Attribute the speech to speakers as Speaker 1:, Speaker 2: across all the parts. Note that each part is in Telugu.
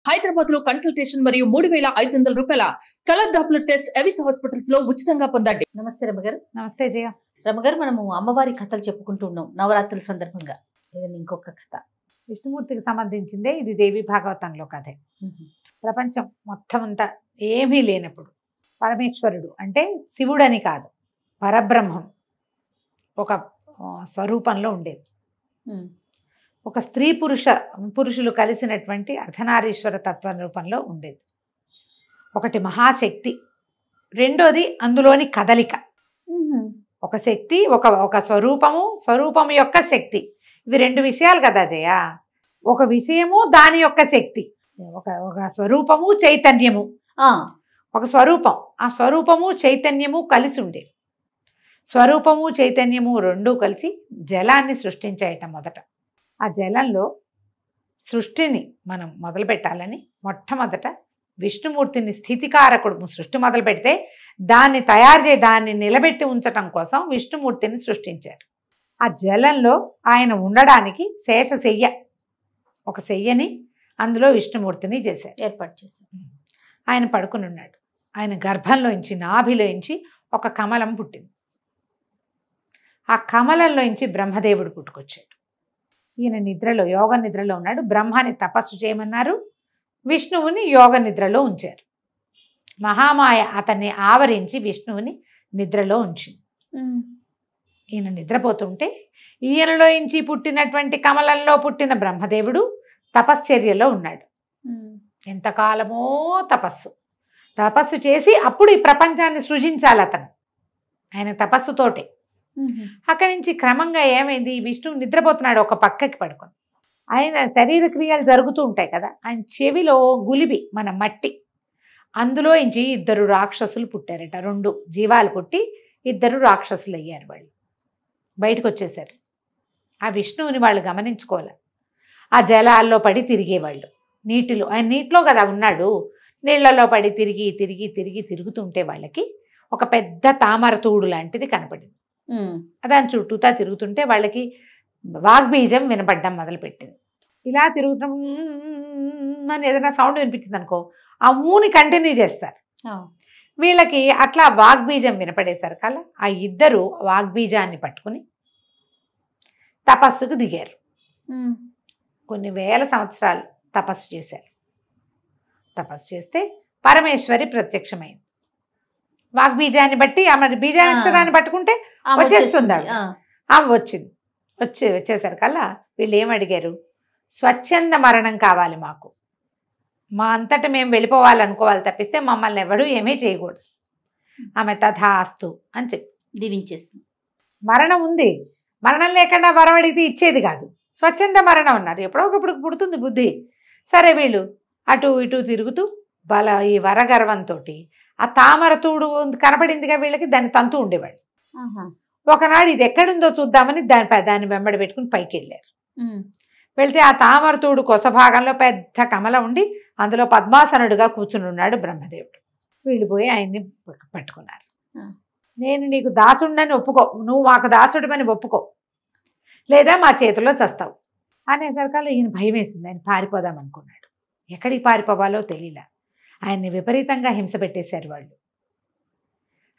Speaker 1: హైదరాబాద్ లో కన్సల్టేషన్ మరియు 3,500 రూపాయల colour Doppler test Avis hospitals లో ఉచితంగా పొందండి.
Speaker 2: నమస్తే రమగారు.
Speaker 3: నమస్తే జయ.
Speaker 2: రమగారు, మనము అమ్మవారి కథలు చెప్పుకుంటూ ఉన్నాం నవరాత్రుల సందర్భంగా. ఏదైనా ఇంకొక కథ
Speaker 3: విష్ణుమూర్తికి సంబంధించిందే ఇది. దేవి భాగవతంలో కథే. ప్రపంచం మొత్తం అంతా ఏమీ లేనప్పుడు పరమేశ్వరుడు అంటే శివుడని కాదు, పరబ్రహ్మం ఒక స్వరూపంలో ఉండేది. ఒక స్త్రీ పురుషులు కలిసినటువంటి అర్ధనారీశ్వర తత్వ రూపంలో ఉండేది. ఒకటి మహాశక్తి, రెండోది అందులోని కదలిక. ఒక శక్తి, ఒక స్వరూపము యొక్క శక్తి. ఇవి రెండు విషయాలు కదా జయ. ఒక విషయము దాని యొక్క శక్తి, ఒక స్వరూపము చైతన్యము. ఒక స్వరూపం, ఆ స్వరూపము చైతన్యము కలిసి ఉండేవి. స్వరూపము చైతన్యము రెండూ కలిసి జలాన్ని సృష్టించేయట. మొదట ఆ జలంలో సృష్టిని మనం మొదలు పెట్టాలని మొట్టమొదట విష్ణుమూర్తిని స్థితికారకుడు సృష్టి మొదలు పెడితే దాన్ని నిలబెట్టి ఉంచటం కోసం విష్ణుమూర్తిని సృష్టించారు. ఆ జలంలో ఆయన ఉండడానికి శేషశయ్య, ఒక శయ్యని అందులో విష్ణుమూర్తిని ఏర్పాటు చేశారు. ఆయన పడుకుని ఉన్నాడు. ఆయన గర్భంలోంచి, నాభిలోంచి ఒక కమలం పుట్టింది. ఆ కమలంలోంచి బ్రహ్మదేవుడు పుట్టుకొచ్చాడు. ఈయన నిద్రలో, యోగ నిద్రలో ఉన్నాడు. బ్రహ్మాని తపస్సు చేయమన్నారు, విష్ణువుని యోగ నిద్రలో ఉంచారు. మహామాయ అతన్ని ఆవరించి విష్ణువుని నిద్రలో ఉంచింది. ఈయన నిద్రపోతుంటే ఈయనలోంచి పుట్టినటువంటి కమలంలో పుట్టిన బ్రహ్మదేవుడు తపశ్చర్యలో ఉన్నాడు. ఎంతకాలమో తపస్సు చేసి అప్పుడు ఈ ప్రపంచాన్ని సృజించాలి అతను, ఆయన తపస్సుతోటే. అక్కడి నుంచి క్రమంగా ఏమైంది, విష్ణువు నిద్రపోతున్నాడు ఒక పక్కకి పడుకొని. ఆయన శరీర క్రియలు జరుగుతూ ఉంటాయి కదా, ఆయన చెవిలో గులిబి, మన మట్టి, అందులో నుంచి 2 రాక్షసులు పుట్టారట. 2 జీవాలు పుట్టి 2 రాక్షసులు అయ్యారు. వాళ్ళు బయటకు వచ్చేసారు. ఆ విష్ణువుని వాళ్ళు గమనించుకోవాలి. ఆ జలాల్లో పడి తిరిగేవాళ్ళు, ఆయన నీటిలో కదా ఉన్నాడు, నీళ్లలో పడి తిరుగుతుంటే వాళ్ళకి ఒక పెద్ద తామర తూడు లాంటిది కనపడింది. దాని చుట్టూతా తిరుగుతుంటే వాళ్ళకి వాగ్బీజం వినపడ్డం మొదలుపెట్టింది. ఇలా తిరుగుతాం అని ఏదైనా సౌండ్ వినిపించింది అనుకో, ఆ ఊని కంటిన్యూ చేస్తారు. వీళ్ళకి అట్లా వాగ్బీజం వినపడేసరికి కల్లా ఆ 2 వాగ్బీజాన్ని పట్టుకుని తపస్సుకు దిగారు. కొన్ని వేల సంవత్సరాలు తపస్సు చేశారు. తపస్సు చేస్తే పరమేశ్వరి ప్రత్యక్షమైంది. వాగ్బీజాన్ని బట్టి ఆమె బీజాక్షరాన్ని పట్టుకుంటే వచ్చేస్తుంది. ఆమె వచ్చేసరికల్లా వీళ్ళు ఏమడిగారు, స్వచ్ఛంద మరణం కావాలి మాకు, మా అంతటా మేము వెళ్ళిపోవాలనుకోవాలి తప్పిస్తే మమ్మల్ని ఎవడూ ఏమీ చేయకూడదు. ఆమె తథాస్తు అని చెప్పి
Speaker 2: దీవించేస్తుంది.
Speaker 3: మరణం ఉంది, మరణం లేకుండా వరం అడిగితే ఇచ్చేది కాదు, స్వచ్ఛంద మరణం అన్నారు. ఎప్పుడో ఒకప్పుడు పుడుతుంది బుద్ధి. సరే వీళ్ళు అటు ఇటు తిరుగుతూ ఈ వరగర్వంతో ఆ తామర తూడు కనపడిందిగా వీళ్ళకి, దాన్ని తంతు ఉండేవాళ్ళు. ఒకనాడు ఇది ఎక్కడుందో చూద్దామని దాన్ని వెంబడి పెట్టుకుని పైకి వెళ్ళారు. వెళ్తే ఆ తామర తూడు కొస భాగంలో పెద్ద కమల ఉండి అందులో పద్మాసనుడుగా కూర్చుని ఉన్నాడు బ్రహ్మదేవుడు. వీళ్ళు పోయి ఆయన్ని పట్టుకున్నారు. నేను నీకు దాసుడిని ఒప్పుకో, నువ్వు మాకు దాసుడివని ఒప్పుకో, లేదా మా చేతిలో చస్తావు అనేసరికల్లా ఈయన భయం వేసింది. ఆయన పారిపోదాం అనుకున్నాడు. ఎక్కడికి పారిపోవాలో తెలియలా. ఆయన్ని విపరీతంగా హింస పెట్టేశారు వాళ్ళు.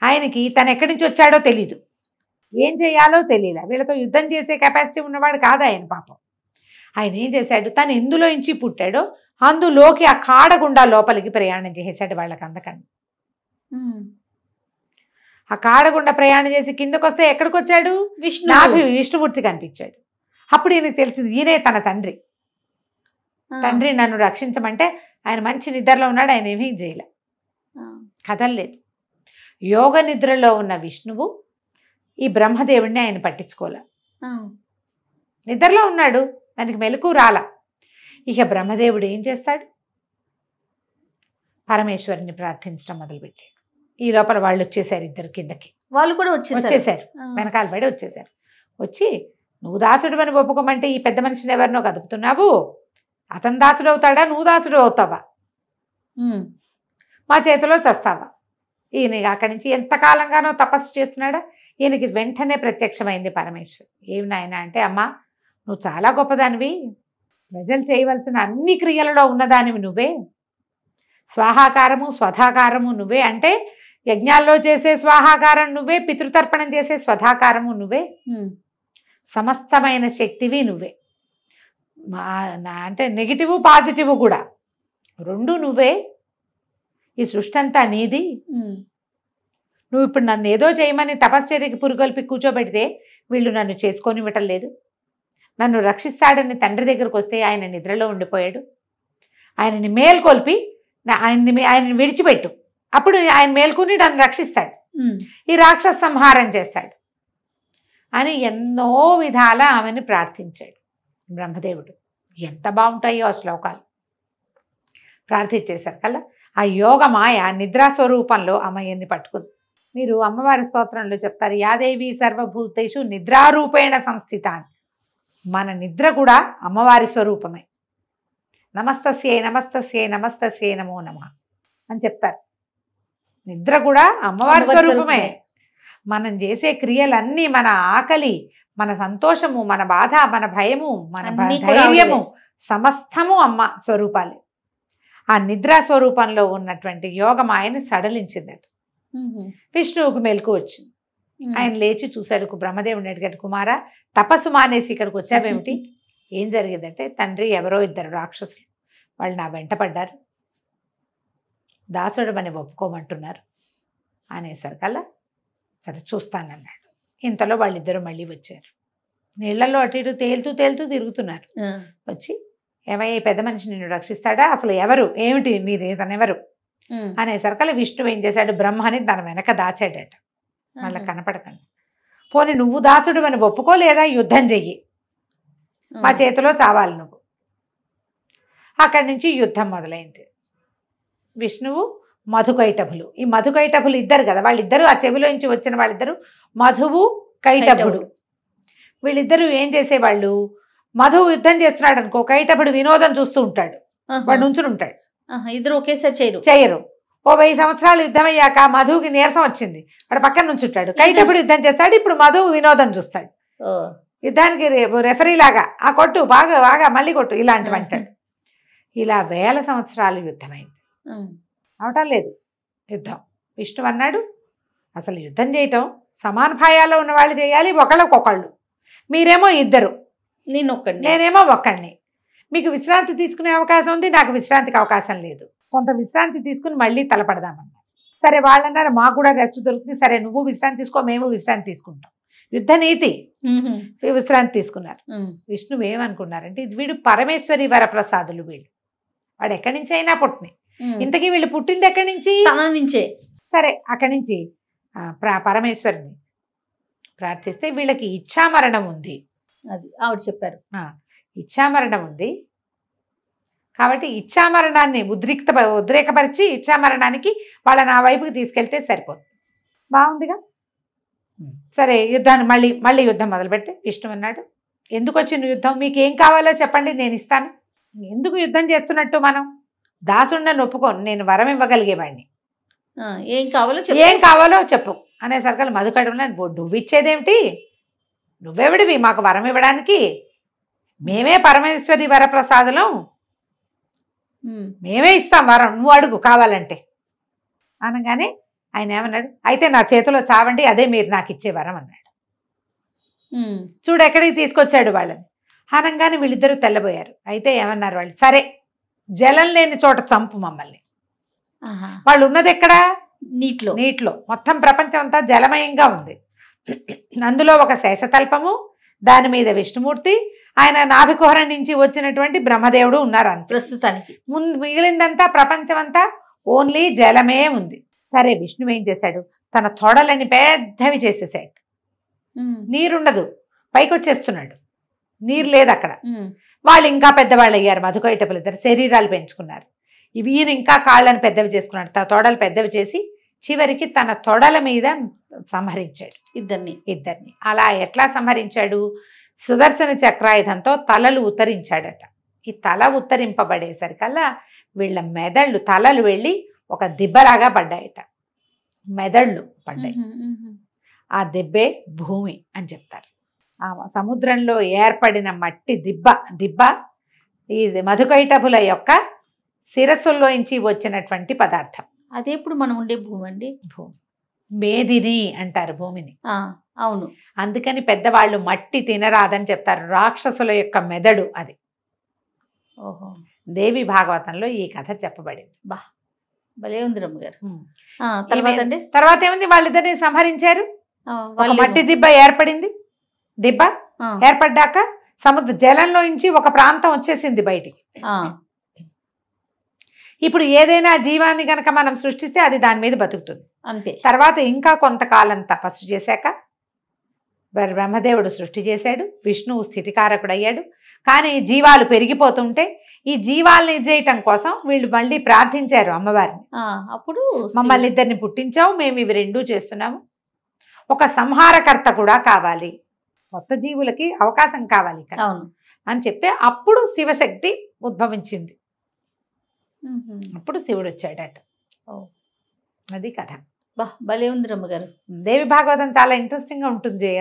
Speaker 3: ఆయనకి తను ఎక్కడి నుంచి వచ్చాడో తెలీదు, ఏం చేయాలో తెలియలా. వీళ్ళతో యుద్ధం చేసే కెపాసిటీ ఉన్నవాడు కాదు ఆయన. పాపం ఆయన ఏం చేశాడు, తను ఎందులోంచి పుట్టాడో అందులోకి ఆ కాడగుండా లోపలికి ప్రయాణం చేసేసాడు వాళ్ళకి అందకండి. ఆ కాడగుండా ప్రయాణం చేసి కిందకు వస్తే ఎక్కడికి వచ్చాడు, విష్ణుమూర్తి కనిపించాడు. అప్పుడు ఈయనకు తెలిసింది ఈయనే తన తండ్రి. నన్ను రక్షించమంటే ఆయన మంచి నిద్రలో ఉన్నాడు, ఆయన ఏమీ చేయలే, కదలలేదు. యోగ నిద్రలో ఉన్న విష్ణువు ఈ బ్రహ్మదేవుడిని ఆయన పట్టించుకోలే. నిద్రలో ఉన్నాడు, దానికి మెలకు రాల. ఇక బ్రహ్మదేవుడు ఏం చేస్తాడు, పరమేశ్వరుని ప్రార్థించడం మొదలుపెట్టాడు. ఈ లోపల వాళ్ళు వచ్చేసారు, 2 కిందకి.
Speaker 2: వాళ్ళు కూడా వచ్చేసారు,
Speaker 3: వెనకాల పడి వచ్చేసారు. వచ్చి నువ్వు దాసుడు అని ఒప్పుకోమంటే ఈ పెద్ద మనిషిని ఎవరినో కదుపుతున్నావు, అతను దాసుడు అవుతాడా, నువ్వు దాసుడు అవుతావా, మా చేతిలో చస్తావా. ఈయన అక్కడి నుంచి ఎంతకాలంగానో తపస్సు చేస్తున్నాడా. ఈయనకి వెంటనే ప్రత్యక్షమైంది పరమేశ్వరి. ఏమి నాయన అంటే, అమ్మా నువ్వు చాలా గొప్పదానివి, ప్రజలు చేయవలసిన అన్ని క్రియలలో ఉన్నదానివి నువ్వే. స్వాహాకారము స్వధాకారము నువ్వే. అంటే యజ్ఞాల్లో చేసే స్వాహాకారం నువ్వే, పితృతర్పణం చేసే స్వధాకారము నువ్వే, సమస్తమైన శక్తివి నువ్వే. అంటే నెగిటివ్ పాజిటివ్ కూడా రెండు నువ్వే. ఈ సృష్టి అంతా నీది. నువ్వు ఇప్పుడు నన్ను ఏదో చేయమని తపశ్చర్యకి పురుగొల్పి కూర్చోబెడితే వీళ్ళు నన్ను చేసుకోనివ్వటం లేదు. నన్ను రక్షిస్తాడని తండ్రి దగ్గరకు వస్తే ఆయన నిద్రలో ఉండిపోయాడు. ఆయనని మేల్కొల్పి ఆయనని విడిచిపెట్టు, అప్పుడు ఆయన మేల్కొని నన్ను రక్షిస్తాడు, ఈ రాక్షస సంహారం చేస్తాడు అని ఎన్నో విధాల ఆమెను ప్రార్థించాడు బ్రహ్మదేవుడు. ఎంత బాగుంటాయో ఆ శ్లోకాలు. ప్రార్థించేశారు కల్లా ఆ యోగ మాయ నిద్రాస్వరూపంలో అమ్మయ్యని పట్టుకుంది. మీరు అమ్మవారి స్తోత్రంలో చెప్తారు, యాదేవి సర్వభూతేషు నిద్రారూపేణ సంస్థిత అని. మన నిద్ర కూడా అమ్మవారి స్వరూపమే. నమస్తస్యై నమస్తస్యై నమస్తస్యై నమో నమః అని చెప్తారు. నిద్ర కూడా అమ్మవారి స్వరూపమే. మనం చేసే క్రియలన్నీ, మన ఆకలి, మన సంతోషము, మన బాధ, మన భయము, మన ధైర్యము సమస్తము అమ్మ స్వరూపాలే. ఆ నిద్రా స్వరూపంలో ఉన్నటువంటి యోగమాయని సడలించిందట. విష్ణువుకు మెలకు వచ్చింది. ఆయన లేచి చూశాడు. బ్రహ్మదేవుని అడిగాడు, కుమారా తపస్సు మానేసి ఇక్కడికి వచ్చావేమిటి? ఏం జరిగిందంటే, తండ్రి ఎవరో ఇద్దరు రాక్షసులు వాళ్ళు నా వెంట పడ్డారు, దాసుడమని ఒప్పుకోమంటున్నారు అనేసరికల్లా సరే చూస్తానన్నాడు. ఇంతలో వాళ్ళిద్దరూ మళ్ళీ వచ్చారు. నీళ్లలో అటు ఇటు తేలుతూ తేలుతూ తిరుగుతున్నారు. వచ్చి ఏమయ్యా పెద్ద మనిషి నిన్ను రక్షిస్తాడా, అసలు ఎవరు, ఏమిటి మీరు, తనెవరు అనేసరికల్లా విష్ణువు ఏం చేశాడు, బ్రహ్మని తన వెనక దాచాడట. మళ్ళీ కనపడకండి. పోనీ నువ్వు దాసుడు అని ఒప్పుకో, లేదా యుద్ధం చెయ్యి, మా చేతిలో చావాలి నువ్వు. అక్కడి నుంచి యుద్ధం మొదలైంది. విష్ణువు మధుకైటభులు, ఈ మధుకైటభులు ఇద్దరు కదా, వాళ్ళిద్దరూ ఆ చెవిలోంచి వచ్చిన వాళ్ళిద్దరు మధువు కైటభుడు. వీళ్ళిద్దరూ ఏం చేసేవాళ్ళు, మధువు యుద్ధం చేస్తున్నాడు అనుకో, కైటభుడు వినోదం చూస్తూ ఉంటాడు, వాడు నుంచుని ఉంటాడు.
Speaker 2: ఇద్దరు ఒకేసారి
Speaker 3: చేయరు. ఓ 1000 సంవత్సరాలు యుద్ధం అయ్యాక మధువుకి నీరసం వచ్చింది, వాడు పక్కన నుంచుంటాడు. కైటభుడు యుద్ధం చేస్తాడు, ఇప్పుడు మధువు వినోదం చూస్తాడు. యుద్ధానికి రెఫరీ లాగా ఆ కొట్టు బాగా బాగా మళ్ళీ కొట్టు ఇలాంటివి అంటాడు. ఇలా 1000 సంవత్సరాలు యుద్ధమైంది, అవటం లేదు యుద్ధం. విష్ణువు అన్నాడు, అసలు యుద్ధం చేయటం సమానభాయాల్లో ఉన్న వాళ్ళు చేయాలి, ఒకళ్ళకొకళ్ళు. మీరేమో ఇద్దరు, నేనేమో ఒక్కడిని. మీకు విశ్రాంతి తీసుకునే అవకాశం ఉంది, నాకు విశ్రాంతికి అవకాశం లేదు. కొంత విశ్రాంతి తీసుకుని మళ్ళీ తలపడదామన్నారు. సరే వాళ్ళన్నారు, మాకు కూడా రెస్ట్ దొరుకుతుంది, సరే నువ్వు విశ్రాంతి తీసుకో, మేము విశ్రాంతి తీసుకుంటాం. యుద్ధ నీతి. విశ్రాంతి తీసుకున్నారు. విష్ణువు ఏమనుకున్నారంటే, వీడు పరమేశ్వరి వరప్రసాదులు, వీళ్ళు వాడు ఎక్కడి నుంచి అయినా పుట్టిని. ఇంతకీ వీళ్ళు పుట్టింది ఎక్కడి నుంచి? నుంచే. సరే అక్కడి నుంచి పరమేశ్వరిని ప్రార్థిస్తే వీళ్ళకి ఇచ్ఛామరణం ఉంది,
Speaker 2: అది ఆవిడ చెప్పారు.
Speaker 3: ఇచ్ఛామరణం ఉంది కాబట్టి ఇచ్ఛామరణాన్ని ఉద్రేకపరిచి ఇచ్ఛామరణానికి వాళ్ళ నా వైపుకి తీసుకెళ్తే సరిపోతుంది. బాగుందిగా. సరే యుద్ధాన్ని మళ్ళీ యుద్ధం మొదలుపెట్టి విష్ణు అన్నాడు, ఎందుకు వచ్చిన యుద్ధం, మీకు ఏం కావాలో చెప్పండి నేను ఇస్తాను. ఎందుకు యుద్ధం చేస్తున్నట్టు, మనం దాసుండని ఒప్పుకోను, నేను వరం ఇవ్వగలిగేవాడిని, ఏం కావాలో చెప్పు అనేసరికి మధుకడు నువ్వు ఇచ్చేదేమిటి, నువ్వెవడివి మాకు వరం ఇవ్వడానికి, మేమే పరమేశ్వరి వరప్రసాదులం, మేమే ఇస్తాం వరం, నువ్వు అడుగు కావాలంటే అనగానే ఆయన ఏమన్నాడు, అయితే నా చేతిలో చావండి, అదే మీరు నాకు ఇచ్చే వరం అన్నాడు. చూడు ఎక్కడికి తీసుకొచ్చాడు వాళ్ళని. అనగానే వీళ్ళిద్దరూ తెల్లబోయారు. అయితే ఏమన్నారు వాళ్ళు, సరే జలం లేని చోట చంపు మమ్మల్ని. వాళ్ళు ఉన్నది ఎక్కడా, నీటిలో. మొత్తం ప్రపంచం అంతా జలమయంగా ఉంది. అందులో ఒక శేషతల్పము, దాని మీద విష్ణుమూర్తి, ఆయన నాభికుహరం నుంచి వచ్చినటువంటి బ్రహ్మదేవుడు ఉన్నారు. అంత ప్రస్తుతానికి ముందు మిగిలిందంతా ప్రపంచం అంతా ఓన్లీ జలమే ఉంది. సరే విష్ణువు ఏం చేశాడు, తన తొడలని పెద్దవి చేసేసాడు. నీరుండదు, పైకి వచ్చేస్తున్నాడు, నీరు లేదు అక్కడ. వాళ్ళు ఇంకా పెద్దవాళ్ళు అయ్యారు. మధుకైటపులు ఇద్దరు శరీరాలు పెంచుకున్నారు. ఈయన ఇంకా కాళ్ళని పెద్దవి చేసుకున్నాడు, తన తొడలు పెద్దవి చేసి చివరికి తన తొడల మీద సంహరించాడు ఇద్దరిని. అలా ఎట్లా సంహరించాడు, సుదర్శన చక్రాయుధంతో తలలు ఉత్తరించాడట. ఈ తల ఉత్తరింపబడేసరికల్లా వీళ్ళ మెదళ్ళు, తలలు వెళ్ళి ఒక దిబ్బలాగా పడ్డాయట, మెదళ్ళు పడ్డాయి. ఆ దిబ్బే భూమి అని చెప్తారు. ఆ సముద్రంలో ఏర్పడిన మట్టి దిబ్బ ఈ మధుకైటభుల యొక్క శిరస్సుల్లోంచి వచ్చినటువంటి పదార్థం.
Speaker 2: అదే ఇప్పుడు మనం ఉండే భూమి అండి.
Speaker 3: భూమి మేదిని అంటారు భూమిని.
Speaker 2: అవును.
Speaker 3: అందుకని పెద్దవాళ్ళు మట్టి తినరాదని చెప్తారు. రాక్షసుల యొక్క మెదడు అది.
Speaker 2: ఓహో.
Speaker 3: దేవి భాగవతంలో ఈ కథ చెప్పబడింది.
Speaker 2: భలే ఉంది రమ్మగారు. తర్వాత అండి,
Speaker 3: తర్వాత ఏముంది, వాళ్ళిద్దరిని సంహరించారు. ఒక మట్టి దిబ్బ ఏర్పడింది. దిబ్బ ఏర్పడ్డాక సముద్ర జలంలో నుంచి ఒక ప్రాంతం వచ్చేసింది బయటికి. ఇప్పుడు ఏదైనా జీవాన్ని గనక మనం సృష్టిస్తే అది దాని మీద బతుకుతుంది
Speaker 2: అంతే.
Speaker 3: తర్వాత ఇంకా కొంతకాలం తపస్సు చేశాక బ్రహ్మదేవుడు సృష్టి చేశాడు, విష్ణువు స్థితికారకుడు అయ్యాడు. కానీ జీవాలు పెరిగిపోతుంటే ఈ జీవాల్ని చేయటం కోసం వీళ్ళు మళ్ళీ ప్రార్థించారు అమ్మవారిని.
Speaker 2: అప్పుడు
Speaker 3: మమ్మల్ని ఇద్దరిని పుట్టించావు, మేము ఇవి రెండూ చేస్తున్నాము, ఒక సంహారకర్త కూడా కావాలి, కొత్త జీవులకి అవకాశం కావాలి ఇక్కడ అని చెప్తే అప్పుడు శివశక్తి ఉద్భవించింది. అప్పుడు శివుడు వచ్చాడట. అది కథ.
Speaker 2: భలే ఉంది రమ్మగారు.
Speaker 3: దేవి భాగవతం చాలా ఇంట్రెస్టింగ్ గా ఉంటుంది జయ.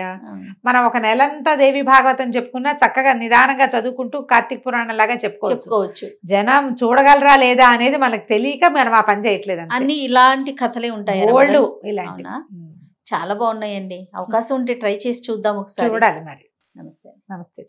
Speaker 3: మనం ఒక నెలంతా దేవి భాగవతం చెప్పుకున్నా చక్కగా నిదానంగా చదువుకుంటూ కార్తీక పురాణం లాగా చెప్పుకోవచ్చు. జనం చూడగలరా లేదా అనేది మనకు తెలియక మనం ఆ పని చేయట్లేదు.
Speaker 2: అన్ని ఇలాంటి కథలే ఉంటాయి.
Speaker 3: ఇలాంటి
Speaker 2: చాలా బాగున్నాయండి. అవకాశం ఉంటే ట్రై చేసి చూద్దాం ఒకసారి.
Speaker 3: చూడాలి మరి.
Speaker 2: నమస్తే.
Speaker 3: నమస్తే.